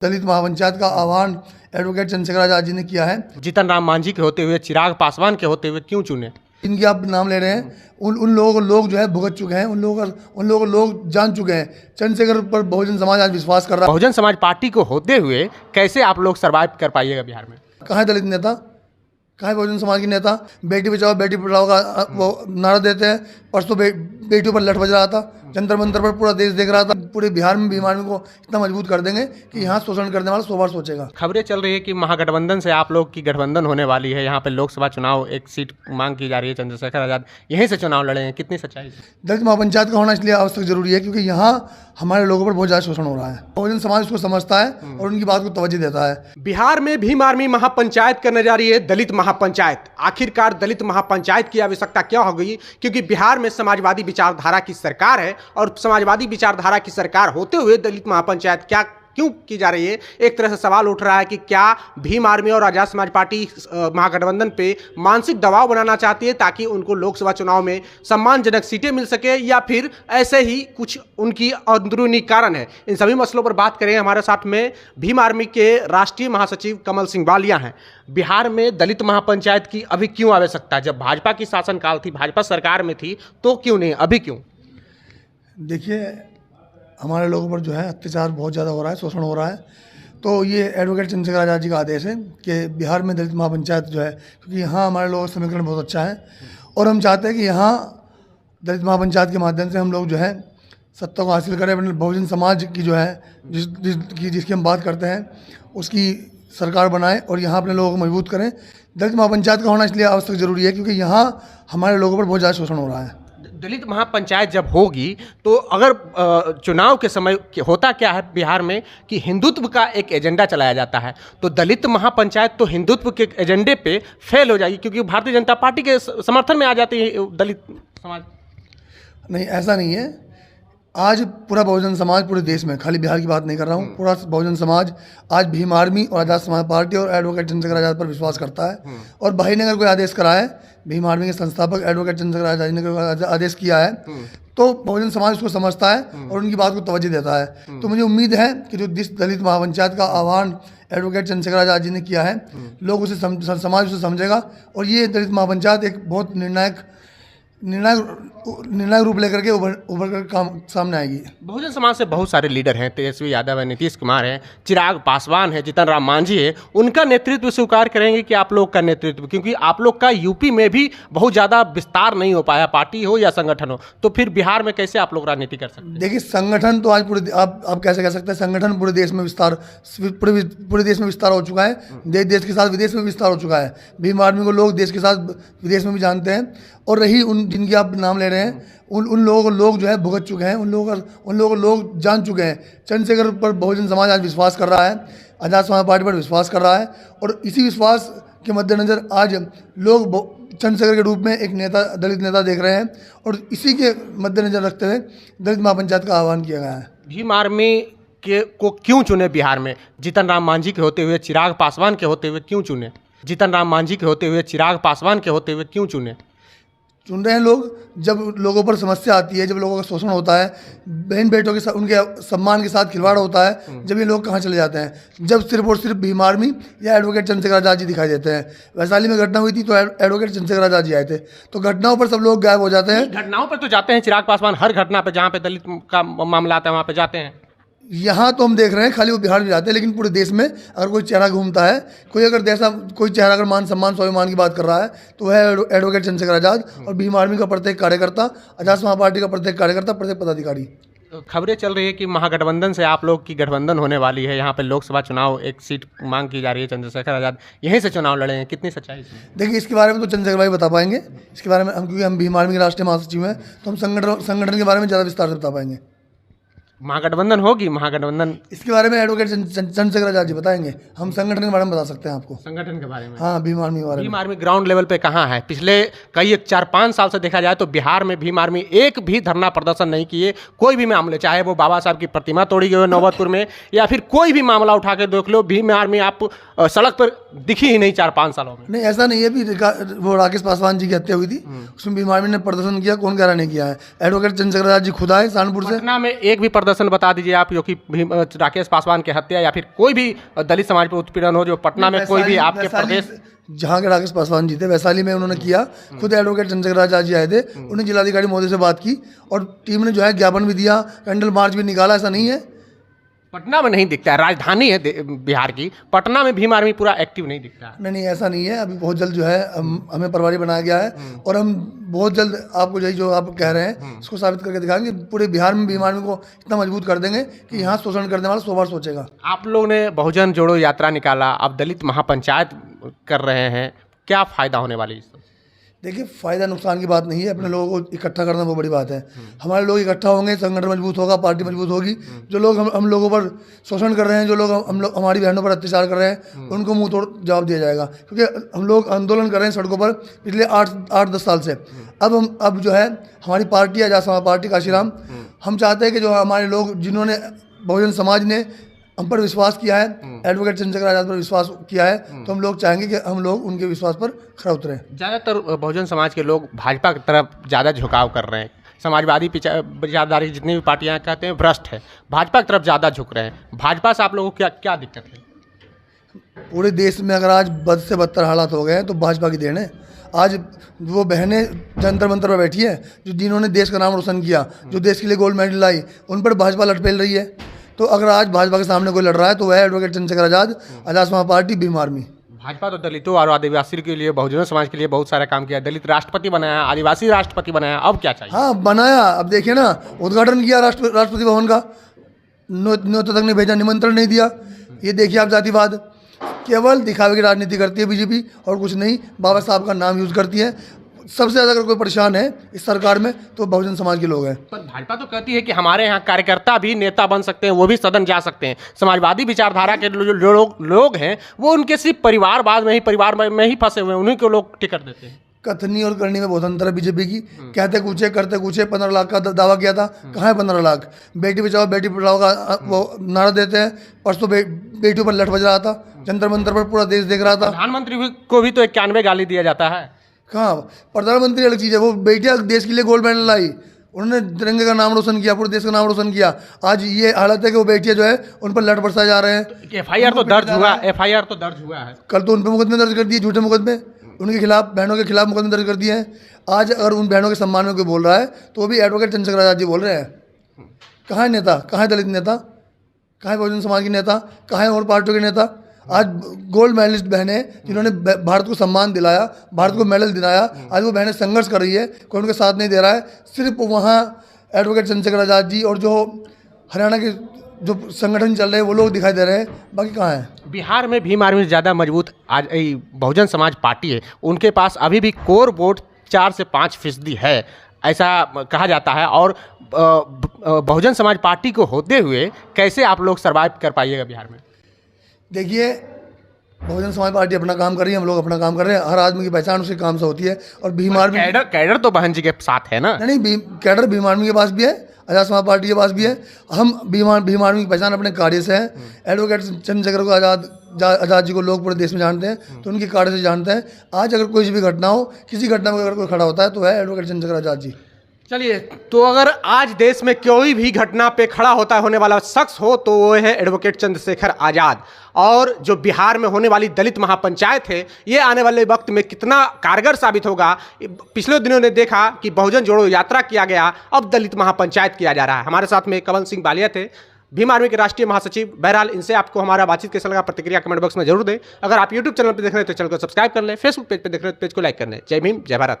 दलित महापंचायत का आह्वान एडवोकेट चंद्रशेखर आजाद जी ने किया है। जीतन राम मांझी के होते हुए चिराग पासवान के होते हुए क्यों चुने? इनके आप नाम ले रहे हैं, उन लोगों को लोग जो है भुगत चुके हैं, उन लोगों को लोग जान चुके हैं। चंद्रशेखर पर बहुजन समाज आज विश्वास कर रहा है। बहुजन समाज पार्टी को होते हुए कैसे आप लोग सर्वाइव कर पाइएगा बिहार में? कहाँ है दलित नेता, कहाँ है बहुजन समाज के नेता? बेटी बचाओ बेटी पढ़ाओ का वो नारा देते हैं। परसों बेटियों पर लठ बज रहा था, जंतर मंतर पर पूरा देश देख रहा था। पूरे बिहार में बीमारी को इतना मजबूत कर देंगे कि यहाँ शोषण करने वाला 100 बार सोचेगा। खबरें चल रही है कि महागठबंधन से आप लोग की गठबंधन होने वाली है। यहाँ पे लोकसभा चुनाव एक सीट मांग की जा रही है, चंद्रशेखर आजाद यहीं से चुनाव लड़े हैं, कितनी सच्चाई है? दलित महापंचायत का होना इसलिए आवश्यक जरूरी है क्योंकि यहाँ हमारे लोगों पर बहुत ज़्यादा शोषण हो रहा है। बहुजन समाज उसको समझता है और उनकी बात को तवज्जो देता है। बिहार में भीम आर्मी महापंचायत करने जा रही है दलित महापंचायत। आखिरकार दलित महापंचायत की आवश्यकता क्या हो गई? क्योंकि बिहार में समाजवादी विचारधारा की सरकार है और समाजवादी विचारधारा की सरकार होते हुए दलित महापंचायत क्या क्यों की जा रही है? एक तरह से सवाल उठ रहा है कि क्या भीम आर्मी और आजाद समाज पार्टी महागठबंधन पे मानसिक दबाव बनाना चाहती है ताकि उनको लोकसभा चुनाव में सम्मानजनक सीटें मिल सके, या फिर ऐसे ही कुछ उनकी अंदरूनी कारण है? इन सभी मसलों पर बात करें। हमारे साथ में भीम आर्मी के राष्ट्रीय महासचिव कमल सिंह बालिया हैं। बिहार में दलित महापंचायत की अभी क्यों आवश्यकता है? जब भाजपा की शासनकाल थी, भाजपा सरकार में थी, तो क्यों नहीं, अभी क्यों? देखिए, हमारे लोगों पर जो है अत्याचार बहुत ज़्यादा हो रहा है, शोषण हो रहा है। तो ये एडवोकेट चंद्रशेखर आजाद जी का आदेश है कि बिहार में दलित महापंचायत जो है, क्योंकि यहाँ हमारे लोगों का समीकरण बहुत अच्छा है और हम चाहते हैं कि यहाँ दलित महापंचायत के माध्यम से हम लोग जो है सत्ता को हासिल करें। अपने बहुजन समाज की जो है जिसकी हम बात करते हैं उसकी सरकार बनाएं और यहाँ अपने लोगों को मजबूत करें। दलित महापंचायत का होना इसलिए आवश्यक जरूरी है क्योंकि यहाँ हमारे लोगों पर बहुत ज़्यादा शोषण हो रहा है। दलित महापंचायत जब होगी तो अगर चुनाव के समय होता क्या है बिहार में कि हिंदुत्व का एक एजेंडा चलाया जाता है, तो दलित महापंचायत तो हिंदुत्व के एजेंडे पे फेल हो जाएगी क्योंकि भारतीय जनता पार्टी के समर्थन में आ जाती है दलित समाज। नहीं, ऐसा नहीं है। आज पूरा बहुजन समाज पूरे देश में, खाली बिहार की बात नहीं कर रहा हूँ, पूरा बहुजन समाज आज भीम आर्मी और आजाद समाज पार्टी और एडवोकेट चंद्रशेखर आजाद पर विश्वास करता है। और भाई ने अगर कोई आदेश करा है, भीम आर्मी के संस्थापक एडवोकेट चंद्रशेखर आजाद ने कोई आदेश किया है, तो बहुजन समाज उसको समझता है और उनकी बात को तवज्जो देता है। तो मुझे उम्मीद है कि जो जिस दलित महापंचायत का आह्वान एडवोकेट चंद्रशेखर आजाद जी ने किया है, लोग उसे समाज उसे समझेगा और ये दलित महापंचायत एक बहुत निर्णायक रूप लेकर के उभर कर काम सामने आएगी। बहुजन समाज से बहुत सारे लीडर हैं, तेजस्वी यादव है, नीतीश कुमार है, चिराग पासवान है, जीतन राम मांझी है। उनका नेतृत्व स्वीकार करेंगे कि आप लोग का नेतृत्व? क्योंकि आप लोग का यूपी में भी बहुत ज़्यादा विस्तार नहीं हो पाया, पार्टी हो या संगठन हो, तो फिर बिहार में कैसे आप लोग राजनीति कर सकते हैं? देखिए, संगठन तो आज पूरे आप कैसे कह सकते हैं, संगठन पूरे देश में विस्तार पूरे देश में विस्तार हो चुका है। देश के साथ विदेश में विस्तार हो चुका है। भीम आर्मी को लोग देश के साथ विदेश में भी जानते हैं। और रही उन जिनकी आप नाम ले रहे हैं, उन लोगों को लोग जो है भुगत चुके हैं, उन लोगों को लोग जान चुके हैं। चंद्रशेखर पर बहुजन समाज आज विश्वास कर रहा है, आजाद समाज पार्टी पर विश्वास कर रहा है और इसी विश्वास के मद्देनज़र आज लोग चंद्रशेखर के रूप में एक नेता, दलित नेता देख रहे हैं और इसी के मद्देनज़र रखते हुए दलित महापंचायत का आह्वान किया गया है। भीम आर्मी को क्यों चुने बिहार में? जीतन राम मांझी के होते हुए, चिराग पासवान के होते हुए क्यों चुने? जीतन राम मांझी के होते हुए, चिराग पासवान के होते हुए क्यों चुने? चुन रहे हैं लोग। जब लोगों पर समस्या आती है, जब लोगों का शोषण होता है, बहन बेटों के साथ उनके सम्मान के साथ खिलवाड़ होता है, जब ये लोग कहाँ चले जाते हैं? जब सिर्फ और सिर्फ भीम आर्मी या एडवोकेट चंद्रशेखर आजाद जी दिखाई देते हैं। वैशाली में घटना हुई थी तो एडवोकेट चंद्रशेखर आजाद जी आए थे, तो घटनाओं पर सब लोग गायब हो जाते हैं। घटनाओं पर तो जाते हैं चिराग पासवान, हर घटना पर जहाँ पे दलित का मामला आता है वहाँ पे जाते हैं। यहाँ तो हम देख रहे हैं खाली वो बिहार में जाते हैं, लेकिन पूरे देश में अगर कोई चेहरा घूमता है, कोई चेहरा अगर मान सम्मान स्वाभिमान की बात कर रहा है, तो वह है एडवोकेट चंद्रशेखर आजाद और भीम आर्मी का प्रत्येक कार्यकर्ता, आजाद समाज पार्टी का प्रत्येक कार्यकर्ता, प्रत्येक पदाधिकारी। खबरें चल रही है कि महागठबंधन से आप लोग की गठबंधन होने वाली है। यहाँ पे लोकसभा चुनाव एक सीट मांग की जा रही है, चंद्रशेखर आजाद यहीं से चुनाव लड़े हैं, कितनी सच्चाई है? देखिए, इसके बारे में तो चंद्रशेखर भाई बता पाएंगे। इसके बारे में क्योंकि हम भीम आर्मी के राष्ट्रीय महासचिव हैं, तो हम संगठन के बारे में ज़्यादा विस्तार से बता पाएंगे। महागठबंधन होगी, महागठबंधन इसके बारे में एडवोकेट चंद्रशेखर आजाद जी बताएंगे। हम संगठन के बारे में बता सकते हैं आपको। संगठन के बारे में? हाँ, भीम आर्मी के बारे में। भीम आर्मी ग्राउंड लेवल पे कहाँ है? पिछले कई 4-5 साल से देखा जाए तो बिहार में भीम आर्मी एक भी धरना प्रदर्शन नहीं किए। कोई भी मामले, चाहे वो बाबा साहब की प्रतिमा तोड़ी गई हो नौबतपुर में, या फिर कोई भी मामला उठा के देख लो, भीम आर्मी आप सड़क पर दिखी ही नहीं 4-5 सालों में। नहीं, ऐसा नहीं है भी वो राकेश पासवान जी की हत्या हुई थी, उसमें भीम आर्मी ने प्रदर्शन किया, कौन कह रहा नहीं किया है? एडवोकेट चंद्रशेखर आजाद जी खुद आए सहारनपुर से। पटना में एक भी प्रदर्शन प्रदर्शन बता दीजिए आप, जो कि राकेश पासवान की हत्या या फिर कोई भी दलित समाज पर उत्पीड़न हो, जो पटना में कोई भी आपके प्रदेश जहाँ के राकेश पासवान जी थे वैशाली में उन्होंने किया। खुद एडवोकेट चंद्रशेखर आजाद जी आए थे, उन्हें जिलाधिकारी महोदय से बात की और टीम ने जो है ज्ञापन भी दिया, कैंडल मार्च भी निकाला। ऐसा नहीं है पटना में नहीं दिखता है, राजधानी है बिहार की, पटना में भीम आर्मी पूरा एक्टिव नहीं दिखता है। नहीं, ऐसा नहीं है। अभी बहुत जल्द जो है हमें प्रभारी बनाया गया है और हम बहुत जल्द आपको यही जो आप कह रहे हैं इसको साबित करके दिखाएंगे। पूरे बिहार में भीम आर्मी को इतना मजबूत कर देंगे कि यहाँ शोषण करने वाला 100 बार सोचेगा। आप लोगों ने बहुजन जोड़ो यात्रा निकाला, अब दलित महापंचायत कर रहे हैं, क्या फायदा होने वाली है? देखिए, फ़ायदा नुकसान की बात नहीं है, अपने लोगों को इकट्ठा करना बहुत बड़ी बात है। हमारे लोग इकट्ठा होंगे, संगठन मजबूत होगा, पार्टी मजबूत होगी। जो लोग हम लोगों पर शोषण कर रहे हैं, जो लोग हमारी बहनों पर अत्याचार कर रहे हैं, उनको मुंह तोड़ जवाब दिया जाएगा। क्योंकि हम लोग आंदोलन कर रहे हैं सड़कों पर पिछले 8-10 साल से। अब जो है हमारी पार्टी आजाद समाज पार्टी काशीराम, हम चाहते हैं कि जो हमारे लोग जिन्होंने बहुजन समाज ने हम पर विश्वास किया है, एडवोकेट चंद्रशेखर आजाद पर विश्वास किया है, तो हम लोग चाहेंगे कि हम लोग उनके विश्वास पर खरा उतरें। ज़्यादातर बहुजन समाज के लोग भाजपा की तरफ ज़्यादा झुकाव कर रहे हैं। समाजवादी विचारधारा की जितनी भी पार्टियां कहते हैं भ्रष्ट है, भाजपा की तरफ ज़्यादा झुक रहे हैं। भाजपा से आप लोगों को क्या दिक्कत है? पूरे देश में अगर आज बद से बदतर हालात हो गए हैं तो भाजपा की देन है। आज वो बहनें जंतर मंतर पर बैठी है, जिन्होंने देश का नाम रोशन किया, जो देश के लिए गोल्ड मेडल लाई, उन पर भाजपा लटपेल रही है। तो अगर आज भाजपा के सामने कोई लड़ रहा है तो वह है advocate Chandrashekhar Azad, Azad Samaj party, Bhim army. Bhajpa तो दलितों और आदिवासी के लिए, बहुजन समाज के लिए बहुत सारा काम किया। दलित राष्ट्रपति बनाया, आदिवासी राष्ट्रपति बनाया, अब क्या चाहिए? हाँ, बनाया। अब देखिए ना, उद्घाटन किया राष्ट्रपति भवन का, न्योता तक नहीं भेजा, निमंत्रण नहीं दिया। ये देखिए आप, जातिवाद, केवल दिखावे की राजनीति करती है बीजेपी और कुछ नहीं। बाबा साहब का नाम यूज़ करती है। सबसे ज़्यादा अगर कोई परेशान है इस सरकार में तो बहुजन समाज के लोग हैं। पर भाजपा तो कहती है कि हमारे यहाँ कार्यकर्ता भी नेता बन सकते हैं, वो भी सदन जा सकते हैं। समाजवादी विचारधारा के जो लोग हैं वो उनके सिर्फ परिवार में ही फंसे हुए हैं, उन्हीं को लोग टिकट देते हैं। कथनी और करनी में बहुत अंतर है बीजेपी की। कहते कुछ करते कुछ। 15 लाख का दावा किया था, कहाँ है 15 लाख? बेटी बचाओ बेटी पढ़ाओ का वो नारा देते हैं। परसों बेटियों पर लठ बज रहा था, जंतर मंतर पर पूरा देश देख रहा था। प्रधानमंत्री को भी तो 91 गाली दिया जाता है। कहाँ? प्रधानमंत्री अलग चीज़ है, वो बेटियां देश के लिए गोल्ड मेडल लाई, उन्होंने तिरंगे का नाम रोशन किया, पूरे देश का नाम रोशन किया। आज ये हालत है कि वो बेटियां जो है उन पर लठ बरसाए जा रहे हैं। एफआईआर तो दर्ज हुआ है। कल तो उन पर मुकदमे दर्ज कर दिए, झूठे मुकदमे उनके खिलाफ, बहनों के खिलाफ मुकदमे दर्ज कर दिए हैं। आज अगर उन बहनों के सम्मान में कोई बोल रहा है तो वो भी एडवोकेट चंद्रशेखर आजाद जी बोल रहे हैं। कहाँ है नेता? कहाँ है दलित नेता? कहाँ है बहुजन समाज के नेता? कहाँ है और पार्टियों के नेता? आज गोल्ड मेडलिस्ट बहनें जिन्होंने भारत को सम्मान दिलाया, भारत को मेडल दिलाया, आज वो बहनें संघर्ष कर रही है, कोई उनके साथ नहीं दे रहा है। सिर्फ वहाँ एडवोकेट चंद्रशेखर आजाद जी और जो हरियाणा के जो संगठन चल रहे हैं वो लोग दिखाई दे रहे हैं, बाकी कहाँ है? बिहार में भीम आर्मी ज़्यादा मजबूत आज बहुजन समाज पार्टी है, उनके पास अभी भी कोर वोट 4 से 5% है, ऐसा कहा जाता है। और बहुजन समाज पार्टी को होते हुए कैसे आप लोग सर्वाइव कर पाइएगा बिहार में? देखिए, बहुजन समाज पार्टी अपना काम कर रही है, हम लोग अपना काम कर रहे हैं। हर आदमी की पहचान उसके काम से होती है। और भीम आर्मी कैडर तो बहन जी के साथ है ना? नहीं, कैडर भीम आर्मी के पास भी है, आजाद समाज पार्टी के पास भी है। हम भीम आर्मी की पहचान अपने कार्य से है। एडवोकेट चंद्रशेखर को आजाद जी को लोग पूरे देश में जानते हैं, तो उनके कार्य से जानते हैं। आज अगर कोई भी घटना हो, किसी घटना में अगर कोई खड़ा होता है तो है एडवोकेट चंद्रशेखर आजाद जी। चलिए, तो अगर आज देश में कोई भी घटना पे खड़ा होने वाला शख्स हो तो वो है एडवोकेट चंद्रशेखर आजाद। और जो बिहार में होने वाली दलित महापंचायत है, ये आने वाले वक्त में कितना कारगर साबित होगा। पिछले दिनों ने देखा कि बहुजन जोड़ो यात्रा किया गया, अब दलित महापंचायत किया जा रहा है। हमारे साथ में कमल सिंह बालिया थे, भीम आर्मी के राष्ट्रीय महासचिव। बहरहाल, इनसे आपको हमारा बातचीत कैसा लगा प्रतिक्रिया कमेंट बॉक्स में जरूर दें। अगर आप यूट्यूब चैनल पर देख रहे हैं तो चैनल को सब्सक्राइब कर लें, फेसबुक पेज पर देख रहे हैं तो पेज को लाइक कर लें। जय भीम, जय भारत।